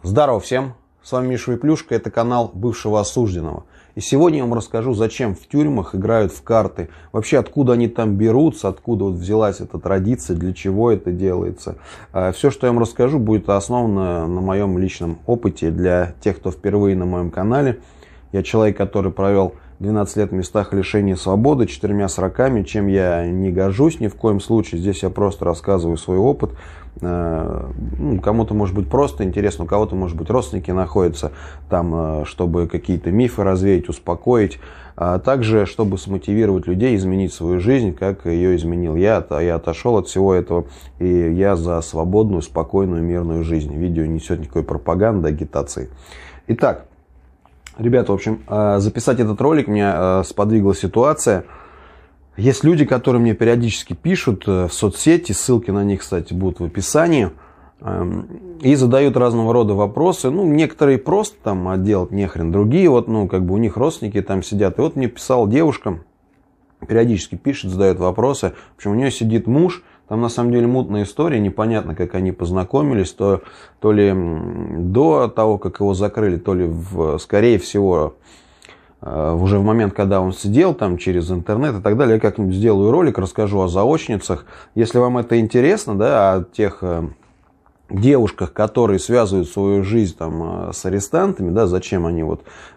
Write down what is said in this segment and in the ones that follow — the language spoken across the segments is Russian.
Здорово всем, с вами Миша Выплюшка, это канал бывшего осужденного. И сегодня я вам расскажу, зачем в тюрьмах играют в карты, вообще откуда они там берутся, откуда вот взялась эта традиция, для чего это делается. Все, что я вам расскажу, будет основано на моем личном опыте для тех, кто впервые на моем канале. Я человек, который провел 12 лет в местах лишения свободы, 4 сроками, чем я не горжусь ни в коем случае. Здесь я просто рассказываю свой опыт. Кому-то может быть просто интересно, у кого-то может быть родственники находятся там, чтобы какие-то мифы развеять, успокоить, а также чтобы смотивировать людей изменить свою жизнь, как ее изменил я. Я отошел от всего этого, и я за свободную, спокойную, мирную жизнь. Видео не несет никакой пропаганды, агитации. Итак, ребята, в общем, записать этот ролик меня сподвигла ситуация. Есть люди, которые мне периодически пишут в соцсети, ссылки на них, кстати, будут в описании, и задают разного рода вопросы. Некоторые просто там делать нехрен, другие у них родственники там сидят. И вот мне писала девушка, периодически пишет, задает вопросы. В общем, у нее сидит муж, там на самом деле мутная история, непонятно, как они познакомились, то ли до того, как его закрыли, то ли, скорее всего, уже в момент, когда он сидел там через интернет и так далее. Я как-нибудь сделаю ролик, расскажу о заочницах. Если вам это интересно, да, о тех девушках, которые связывают свою жизнь там с арестантами, да, зачем они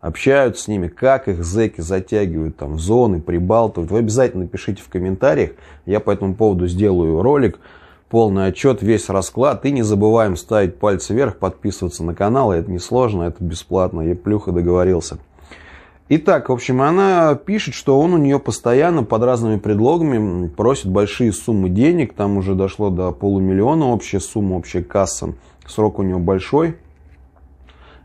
общаются с ними, как их зэки затягивают там в зоны, прибалтывают, вы обязательно напишите в комментариях. Я по этому поводу сделаю ролик, полный отчет, весь расклад. И не забываем ставить пальцы вверх, подписываться на канал. Это несложно, это бесплатно. Я плюха договорился. Итак, в общем, она пишет, что он у нее постоянно под разными предлогами просит большие суммы денег. Там уже дошло до $500 000 общая сумма, общая касса. Срок у него большой.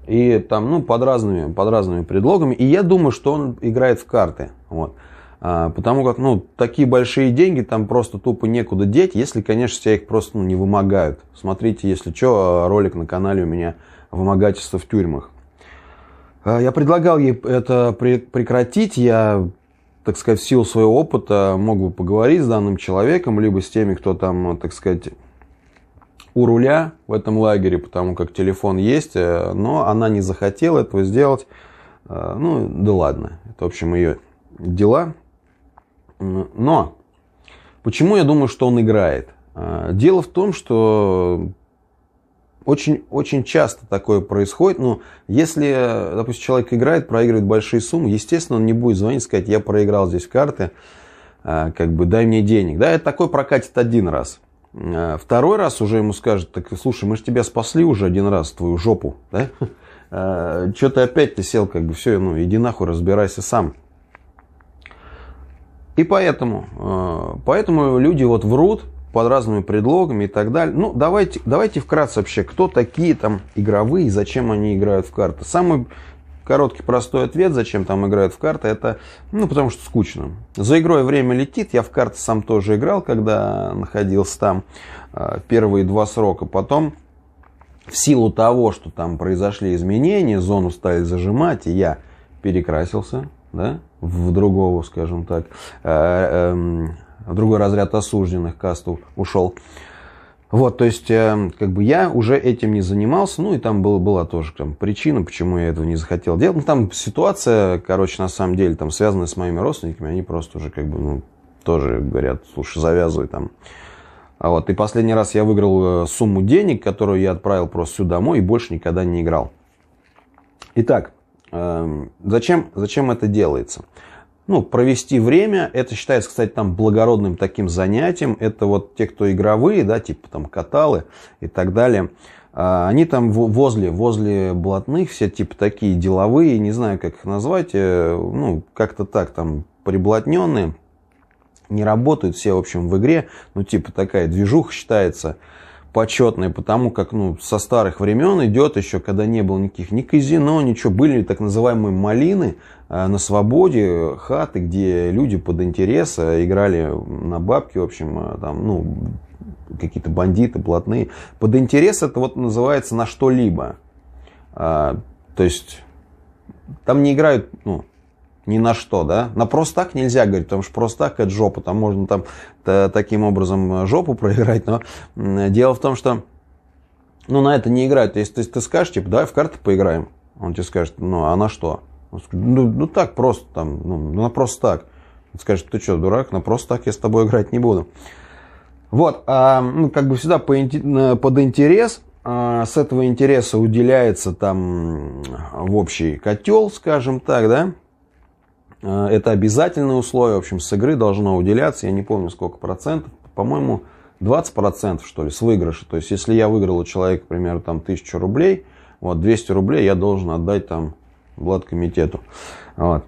И там, под разными предлогами. И я думаю, что он играет в карты. Потому как, такие большие деньги там просто тупо некуда деть, если, конечно, тебя их просто не вымогают. Смотрите, если что, ролик на канале у меня «Вымогательство в тюрьмах». Я предлагал ей это прекратить. Я, так сказать, в силу своего опыта мог бы поговорить с данным человеком, либо с теми, кто там, так сказать, у руля в этом лагере, потому как телефон есть, но она не захотела этого сделать. Да ладно, это, в общем, ее дела. Но почему я думаю, что он играет? Дело в том, что очень часто такое происходит. Если, допустим, человек играет, проигрывает большие суммы, естественно, он не будет звонить и сказать: я проиграл здесь в карты, дай мне денег. Да, это такой прокатит один раз. Второй раз уже ему скажет: так, слушай, мы же тебя спасли уже один раз, твою жопу, да? Что ты опять сел, все, иди нахуй, разбирайся сам. И поэтому люди врут под разными предлогами и так далее. Давайте вкратце вообще, кто такие там игровые и зачем они играют в карты. Самый короткий, простой ответ, зачем там играют в карты, это, потому что скучно. За игрой время летит. Я в карты сам тоже играл, когда находился там первые 2 срока. Потом, в силу того, что там произошли изменения, зону стали зажимать, и я перекрасился, да, в другого, скажем так, в другой разряд осужденных, касту ушел. То есть, я уже этим не занимался, и там была тоже причина, почему я этого не захотел делать. Там ситуация, на самом деле, там связанная с моими родственниками, они просто уже, тоже говорят: слушай, завязывай там. И последний раз я выиграл сумму денег, которую я отправил просто сюда домой, и больше никогда не играл. Итак, зачем это делается? Провести время, это считается, кстати, там благородным таким занятием. Это те, кто игровые, да, типа там каталы и так далее. Они там возле блатных, все типа такие деловые, не знаю, как их назвать, как-то так, там приблотненные, не работают все, в общем, в игре. Типа такая движуха считается почетная, потому как, со старых времен идет еще, когда не было никаких ни казино, ничего. Были так называемые малины на свободе, хаты, где люди под интерес играли на бабки, в общем, там, какие-то бандиты, блатные. Под интерес это называется на что-либо. То есть, там не играют, ни на что, да. На просто так нельзя говорить, потому что просто так это жопа. Там можно таким образом жопу проиграть. Но дело в том, что Ну, на это не играют. Если ты скажешь, типа, давай в карты поиграем. Он тебе скажет, ну, а на что? Он скажет, ну так просто, там, на просто так. Он скажет, ты что, дурак, на просто так я с тобой играть не буду. Вот, ну, как бы всегда под интерес. С этого интереса уделяется там в общий котел, скажем так, да. Это обязательное условие, в общем, с игры должно уделяться, я не помню сколько процентов, по-моему, 20% что ли, с выигрыша. То есть, если я выиграл у человека, к примеру, там 1000 рублей, вот, 200 рублей я должен отдать там Бладкомитету. Вот.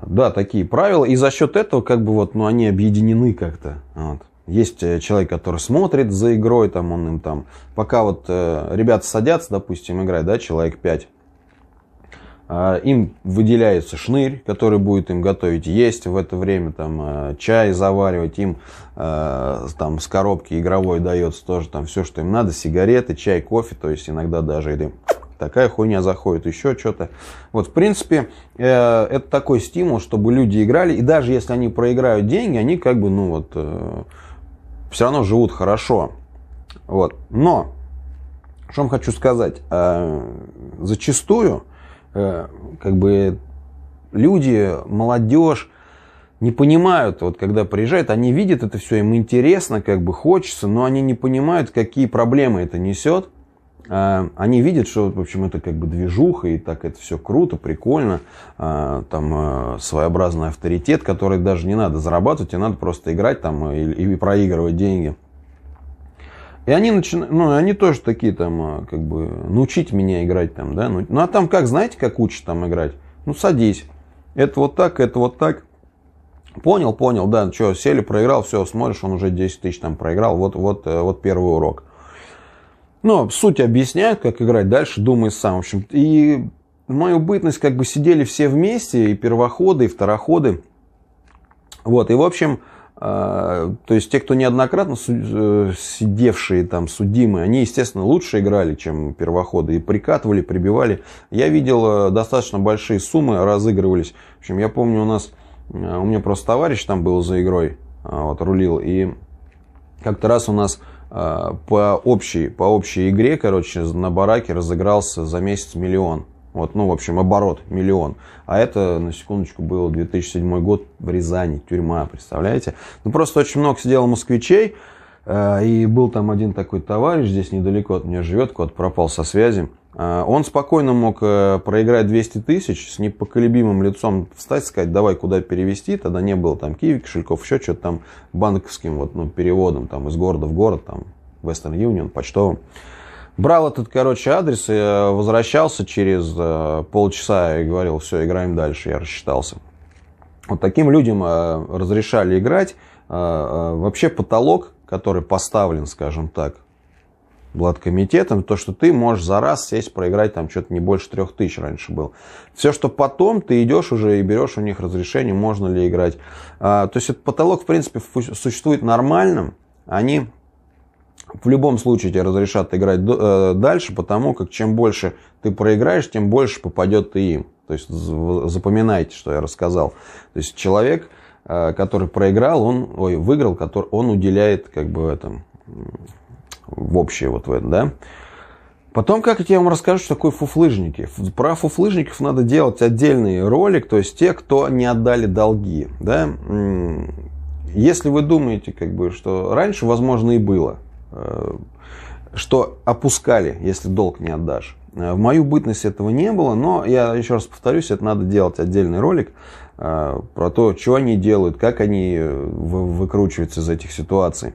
Да, такие правила. И за счет этого, как бы, вот, ну, они объединены как-то. Вот. Есть человек, который смотрит за игрой, там, он им там, пока вот ребята садятся, допустим, играть, да, человек 5, им выделяется шнырь, который будет им готовить есть в это время, там, чай заваривать, им там с коробки игровой дается тоже там все, что им надо, сигареты, чай, кофе, то есть иногда даже и такая хуйня заходит, еще что-то. Вот, в принципе, это такой стимул, чтобы люди играли, и даже если они проиграют деньги, они как бы, ну вот, все равно живут хорошо. Вот. Но, что вам хочу сказать, зачастую, как бы, люди, молодежь не понимают, вот когда приезжают, они видят это все, им интересно, как бы хочется, но они не понимают, какие проблемы это несет. Они видят, что, в общем, это как бы движуха, и так это все круто, прикольно, там своеобразный авторитет, который даже не надо зарабатывать, тебе надо просто играть там и проигрывать деньги. И они начинают, ну, они тоже такие там, как бы, научить меня играть там, да, ну, а там как, знаете, как учат там играть? Ну, садись, это вот так, это вот так. Понял, да, что, сели, проиграл, все, смотришь, он уже 10 тысяч там проиграл, вот первый урок. Ну, суть объясняют, как играть дальше, думай сам, в общем. И в мою бытность как бы сидели все вместе, и первоходы, и второходы. Вот, и в общем, то есть те, кто неоднократно сидевшие там, судимые, они, естественно, лучше играли, чем первоходы, и прикатывали, прибивали. Я видел, достаточно большие суммы разыгрывались. В общем, я помню, у меня просто товарищ там был за игрой, вот, рулил, и как-то раз у нас по общей игре, короче, на бараке разыгрался за месяц 1 миллион. Вот, ну, в общем, оборот 1 миллион. А это, на секундочку, был 2007 год в Рязани, тюрьма, представляете? Ну, просто очень много сидело москвичей, и был там один такой товарищ, здесь недалеко от меня живет, куда-то пропал со связи. Он спокойно мог проиграть 200 тысяч, с непоколебимым лицом встать, сказать, давай куда перевести. Тогда не было там Киви, кошельков, еще что-то там банковским вот, ну, переводом там, из города в город, там, Western Union, почтовым. Брал этот, короче, адрес и возвращался через полчаса и говорил, все, играем дальше, я рассчитался. Вот таким людям разрешали играть. Вообще потолок, который поставлен, скажем так, Бладкомитетом, то, что ты можешь за раз сесть, проиграть там что-то не больше 3000 раньше был. Все, что потом, ты идешь уже и берешь у них разрешение, можно ли играть. То есть этот потолок, в принципе, существует нормально. Они в любом случае тебе разрешат играть дальше, потому как чем больше ты проиграешь, тем больше попадет и им. То есть запоминайте, что я рассказал. То есть человек, который проиграл, выиграл, он уделяет как бы этому, в общее вот в это, да. Потом, как я вам расскажу, что такое фуфлыжники. Про фуфлыжников надо делать отдельный ролик, то есть те, кто не отдали долги, да. Если вы думаете, как бы, что раньше, возможно, и было, что опускали, если долг не отдашь. В мою бытность этого не было, но я еще раз повторюсь, это надо делать отдельный ролик про то, что они делают, как они выкручиваются из этих ситуаций.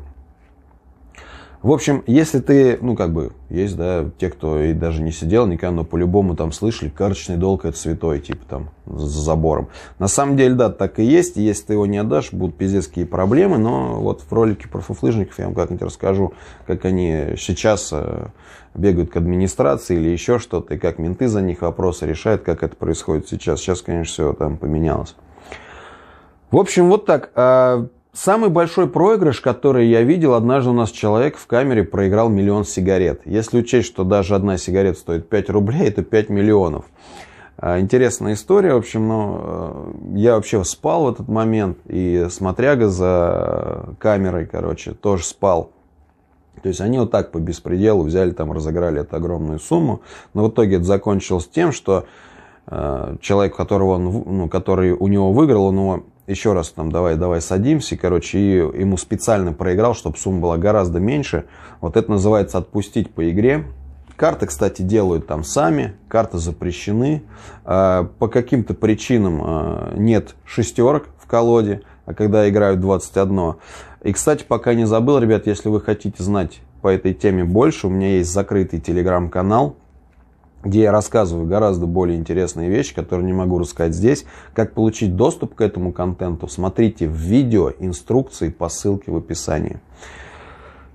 В общем, если ты, ну, как бы, есть, да, те, кто и даже не сидел никогда, но по-любому там слышали, карточный долг это святой, типа там, за забором. На самом деле, да, так и есть, и если ты его не отдашь, будут пиздецкие проблемы, но вот в ролике про фуфлыжников я вам как-нибудь расскажу, как они сейчас бегают к администрации или еще что-то, и как менты за них вопросы решают, как это происходит сейчас. Сейчас, конечно, все там поменялось. В общем, вот так. Самый большой проигрыш, который я видел, однажды у нас человек в камере проиграл 1 миллион сигарет. Если учесть, что даже одна сигарета стоит 5 рублей, это 5 миллионов. Интересная история. В общем, ну, я вообще спал в этот момент. И смотряга за камерой, короче, тоже спал. То есть они вот так по беспределу взяли, там разыграли эту огромную сумму. Но в итоге это закончилось тем, что человек, который у него выиграл, он его еще раз там давай садимся, короче, и ему специально проиграл, чтобы сумма была гораздо меньше. Вот это называется отпустить по игре. Карты, кстати, делают там сами, карты запрещены. По каким-то причинам нет шестерок в колоде, а когда играют 21. И, кстати, пока не забыл, ребят, если вы хотите знать по этой теме больше, у меня есть закрытый телеграм-канал, где я рассказываю гораздо более интересные вещи, которые не могу рассказать здесь. Как получить доступ к этому контенту, смотрите в видео, инструкции по ссылке в описании.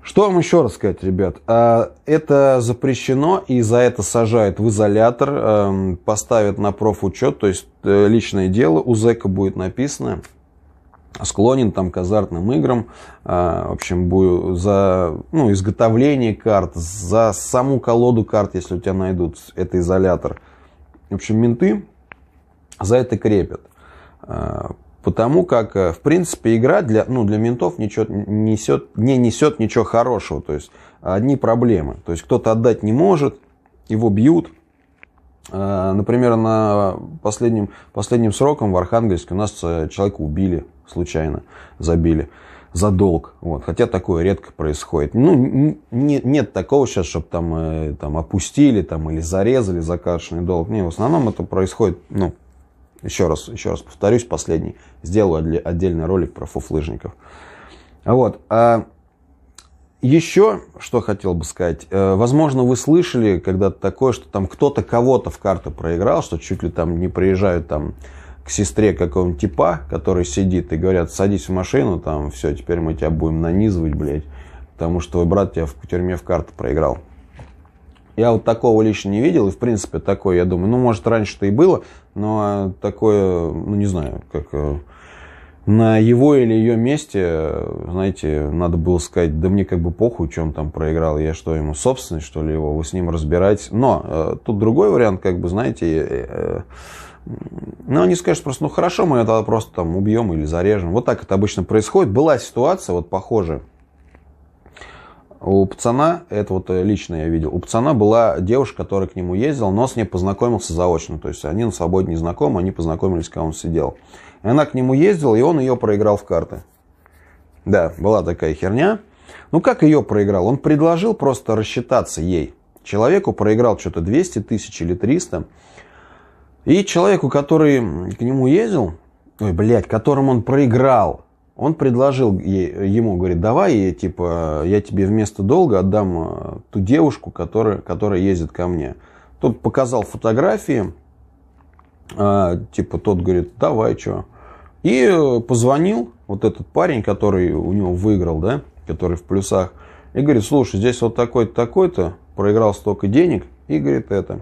Что вам еще рассказать, ребят? Это запрещено, и за это сажают в изолятор, поставят на профучет, то есть личное дело у зэка будет написано. Склонен там к азартным играм, в общем, за изготовление карт, за саму колоду карт, если у тебя найдут, это изолятор. В общем, менты за это крепят. Потому как, в принципе, игра для ментов не несет ничего хорошего. То есть, одни проблемы. То есть, кто-то отдать не может, его бьют. Например, на последним сроком в Архангельске у нас человека убили случайно, забили за долг. Вот. Хотя такое редко происходит. Нет такого сейчас, чтобы там опустили или зарезали за каторжный долг. Не, в основном это происходит, еще раз повторюсь, последний. Сделаю отдельный ролик про фуфлыжников. Вот. Еще, что хотел бы сказать. Возможно, вы слышали когда-то такое, что там кто-то кого-то в карты проиграл, что чуть ли там не приезжают там к сестре какого-нибудь типа, который сидит, и говорят: садись в машину, там, все, теперь мы тебя будем нанизывать, блядь, потому что твой брат тебя в тюрьме в карты проиграл. Я вот такого лично не видел, и в принципе такое, я думаю, может раньше-то и было, но такое, не знаю, как на его или ее месте, знаете, надо было сказать: да мне как бы похуй, что он там проиграл, я что, ему собственность, что ли, его, вы с ним разбираетесь. Но тут другой вариант, как бы, знаете, они скажут просто: хорошо, мы это просто там убьем или зарежем. Вот так это обычно происходит. Была ситуация вот похожая. У пацана, это вот лично я видел, у пацана была девушка, которая к нему ездила, но с ней познакомился заочно. То есть они на свободе не знакомы, они познакомились, когда он сидел. И она к нему ездила, и он ее проиграл в карты. Да, была такая херня. Как ее проиграл? Он предложил просто рассчитаться ей. Человеку проиграл что-то 200 тысяч или 300. И человеку, который к нему ездил, которому он проиграл, он предложил ему, говорит: давай я тебе вместо долга отдам ту девушку, которая ездит ко мне. Тот показал фотографии, тот говорит: давай, что. И позвонил вот этот парень, который у него выиграл, да, который в плюсах, и говорит: слушай, здесь вот такой-то, такой-то, проиграл столько денег, и говорит это.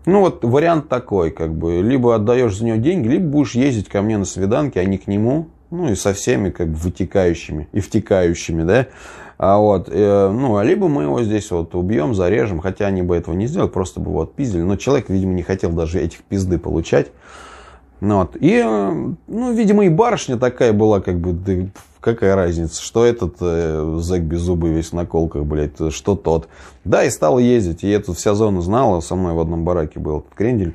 Вариант такой, как бы, либо отдаешь за него деньги, либо будешь ездить ко мне на свиданки, а не к нему. И со всеми как бы вытекающими и втекающими, да. Либо мы его здесь вот убьем, зарежем, хотя они бы этого не сделали, просто бы его отпиздили. Но человек, видимо, не хотел даже этих пизды получать. Видимо, и барышня такая была, как бы, да какая разница, что этот зэк беззубый весь в наколках, блядь, что тот. Да, и стал ездить, и эту вся зона знала, со мной в одном бараке был этот крендель.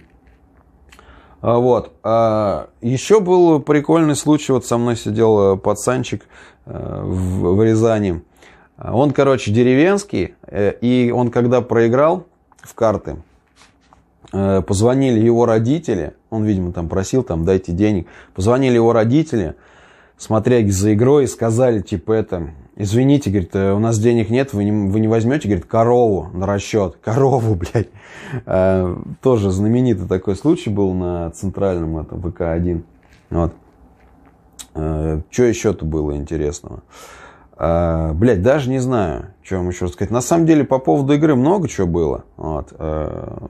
Еще был прикольный случай, вот со мной сидел пацанчик в Рязани. Он, деревенский, и он, когда проиграл в карты, позвонили его родители, он, видимо, там просил, дайте денег, позвонили его родители, смотря за игрой, и сказали, извините, говорит, у нас денег нет, вы не возьмете, говорит, корову на расчет. Корову, блядь. Тоже знаменитый такой случай был на центральном ВК-1. Что еще-то было интересного? Даже не знаю, что вам еще сказать. На самом деле, по поводу игры много чего было.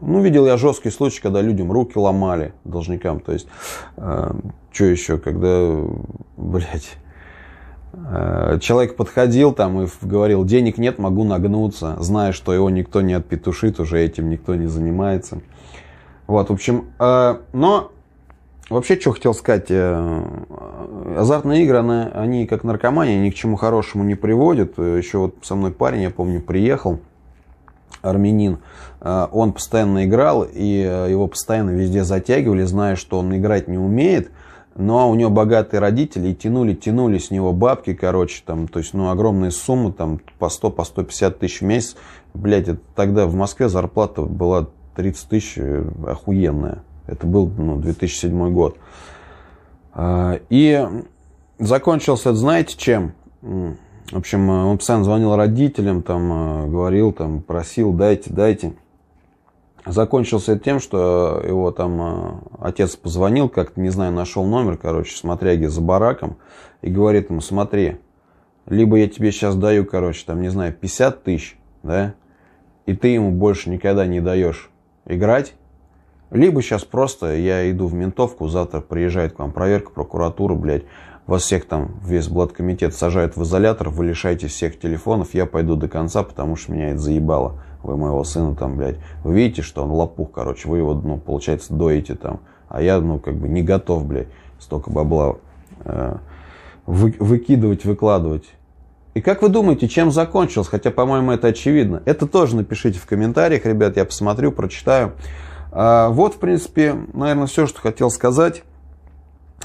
Видел я жесткий случай, когда людям руки ломали, должникам. То есть, что еще, когда, человек подходил и говорил: денег нет, могу нагнуться, зная, что его никто не отпетушит, уже этим никто не занимается. В общем, но вообще, что хотел сказать, азартные игры, они как наркомания, ни к чему хорошему не приводят. Еще вот со мной парень, я помню, приехал, армянин, он постоянно играл, и его постоянно везде затягивали, зная, что он играть не умеет. Но у него богатые родители, и тянули с него бабки, короче, там, то есть, ну, огромные суммы, там, по 100, по 150 тысяч в месяц. Блядь, это тогда в Москве зарплата была 30 тысяч, охуенная. Это был, ну, 2007 год. И закончился это, знаете, чем? В общем, он постоянно звонил родителям, там, говорил, там, просил, дайте. Закончился это тем, что его там отец позвонил, как-то, не знаю, нашел номер, короче, смотряги за бараком, и говорит ему: смотри, либо я тебе сейчас даю, короче, там, не знаю, 50 тысяч, да, и ты ему больше никогда не даешь играть, либо сейчас просто я иду в ментовку, завтра приезжает к вам проверка, прокуратура, блядь, вас всех там, весь блаткомитет сажают в изолятор, вы лишаете всех телефонов, я пойду до конца, потому что меня это заебало. Вы моего сына там, блядь, вы видите, что он лопух, короче, вы его, ну, получается, доите там, а я, ну, как бы не готов, блядь, столько бабла выкидывать, выкладывать. И как вы думаете, чем закончилось? Хотя, по-моему, это очевидно. Это тоже напишите в комментариях, ребят, я посмотрю, прочитаю. Вот, в принципе, наверное, все, что хотел сказать.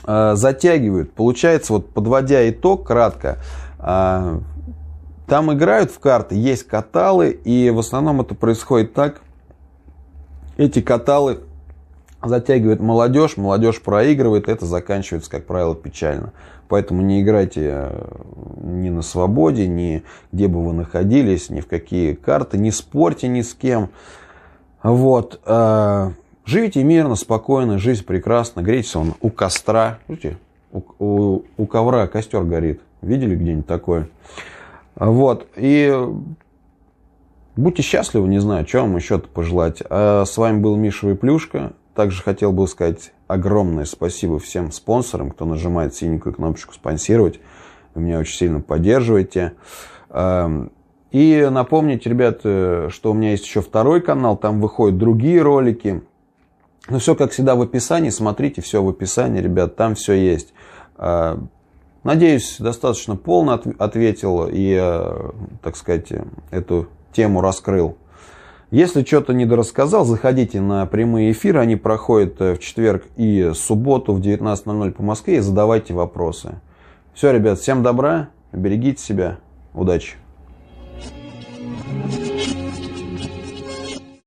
Затягивают. Получается, вот подводя итог кратко, там играют в карты, есть каталы, и в основном это происходит так. Эти каталы затягивает молодежь, молодежь проигрывает, это заканчивается, как правило, печально. Поэтому не играйте ни на свободе, ни где бы вы находились, ни в какие карты, не спорьте ни с кем. Вот. Живите мирно, спокойно, жизнь прекрасна, грейтесь вон у костра. Видите, у ковра костер горит. Видели где-нибудь такое? Вот. И будьте счастливы, не знаю, что вам еще-то пожелать. С вами был Миша Выплюшка. Также хотел бы сказать огромное спасибо всем спонсорам, кто нажимает синенькую кнопочку «Спонсировать». Вы меня очень сильно поддерживаете. И напомнить, ребят, что у меня есть еще второй канал, там выходят другие ролики. Но все, как всегда, в описании. Смотрите, все в описании, ребят, там все есть. Надеюсь, достаточно полно ответил и, так сказать, эту тему раскрыл. Если что-то недорассказал, заходите на прямые эфиры. Они проходят в четверг и субботу в 19:00 по Москве и задавайте вопросы. Все, ребят, всем добра, берегите себя, удачи.